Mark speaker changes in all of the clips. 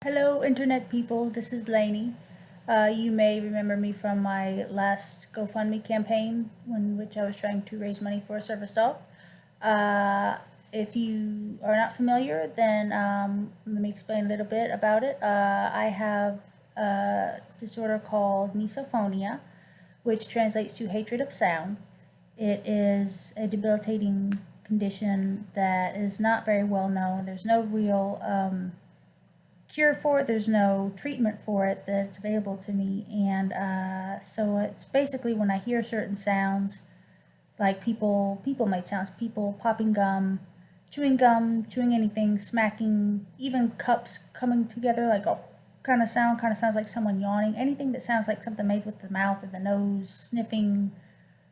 Speaker 1: Hello, Internet people. This is Lainey. You may remember me from my last GoFundMe campaign, in which I was trying to raise money for a service dog. If you are not familiar, then let me explain a little bit about it. I have a disorder called misophonia, which translates to hatred of sound. It is a debilitating condition that is not very well known. There's no real cure for it. There's no treatment for it that's available to me. And so it's basically when I hear certain sounds, like people make sounds, people popping gum, chewing anything, smacking, even cups coming together, like a kind of sounds like someone yawning. Anything that sounds like something made with the mouth or the nose, sniffing,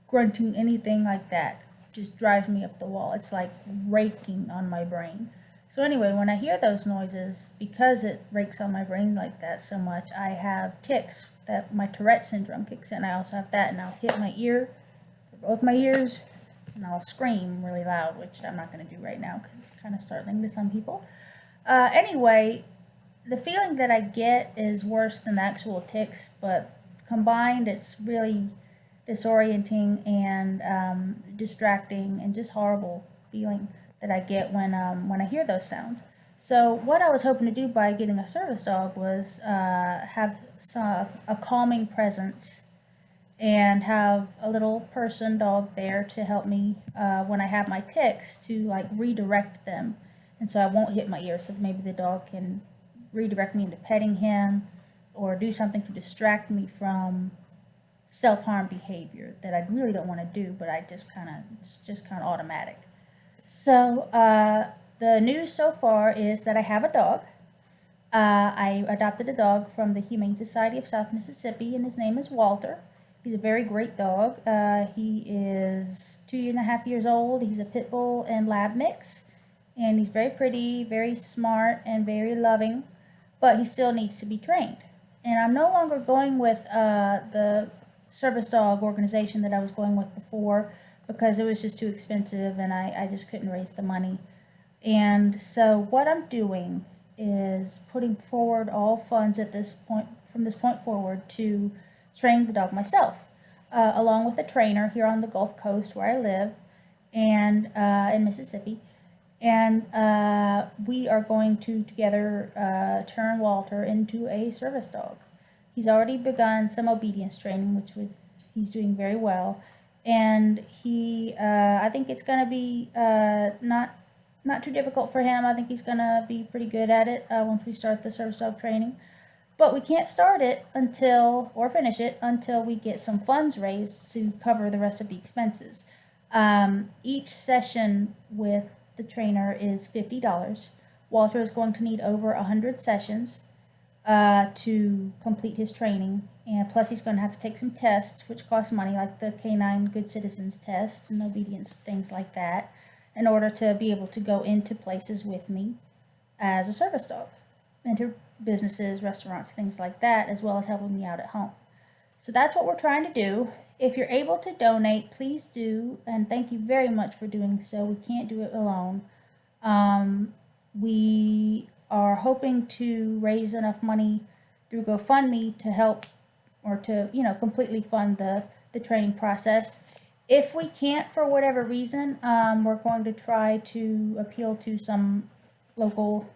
Speaker 1: grunting, anything like that just drives me up the wall. It's like raking on my brain. So anyway, when I hear those noises, because it rakes on my brain like that so much, I have tics, that my Tourette syndrome kicks in. I also have that, and I'll hit my ear, both my ears, and I'll scream really loud, which I'm not going to do right now because it's kind of startling to some people. Anyway, the feeling that I get is worse than the actual tics, but combined, it's really disorienting and distracting and just horrible feeling that I get when I hear those sounds. So what I was hoping to do by getting a service dog was have a calming presence and have a little person dog there to help me when I have my tics to like redirect them, and so I won't hit my ear. So maybe the dog can redirect me into petting him or do something to distract me from self-harm behavior that I really don't want to do, but it's just kind of automatic. So the news so far is that I have a dog. I adopted a dog from the Humane Society of South Mississippi, and his name is Walter. He's a very great dog. He is 2.5 years old. He's a pit bull and lab mix, and he's very pretty, very smart, and very loving, but he still needs to be trained. And I'm no longer going with the service dog organization that I was going with before because it was just too expensive and I just couldn't raise the money. And so what I'm doing is putting forward all funds at this point, from this point forward, to train the dog myself, along with a trainer here on the Gulf Coast where I live, and in Mississippi. And we are going to together turn Walter into a service dog. He's already begun some obedience training, he's doing very well. And I think it's going to be not too difficult for him. I think he's going to be pretty good at it once we start the service dog training. But we can't start it or finish it until we get some funds raised to cover the rest of the expenses. Each session with the trainer is $50. Walter is going to need over 100 sessions to complete his training, and plus he's going to have to take some tests which cost money, like the Canine Good Citizens test and obedience, things like that, in order to be able to go into places with me as a service dog, enter businesses, restaurants, things like that, as well as helping me out at home. So that's what we're trying to do. If you're able to donate, please do, and thank you very much for doing so. We can't do it alone. We are hoping to raise enough money through GoFundMe to help, or to, completely fund the training process. If we can't for whatever reason, we're going to try to appeal to some local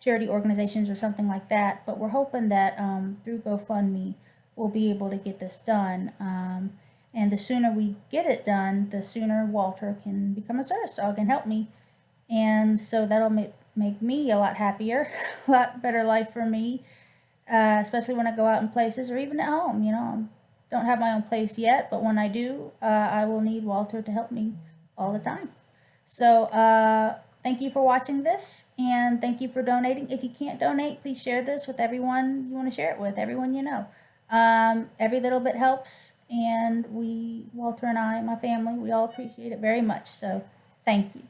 Speaker 1: charity organizations or something like that, but we're hoping that through GoFundMe we'll be able to get this done. And the sooner we get it done, the sooner Walter can become a service dog and help me. And so that'll make me a lot happier, a lot better life for me, especially when I go out in places or even at home. I don't have my own place yet, but when I do, I will need Walter to help me all the time. So thank you for watching this, and thank you for donating. If you can't donate, please share this with everyone you want to share it with, everyone you know. Every little bit helps, and Walter and I, my family, we all appreciate it very much. So thank you.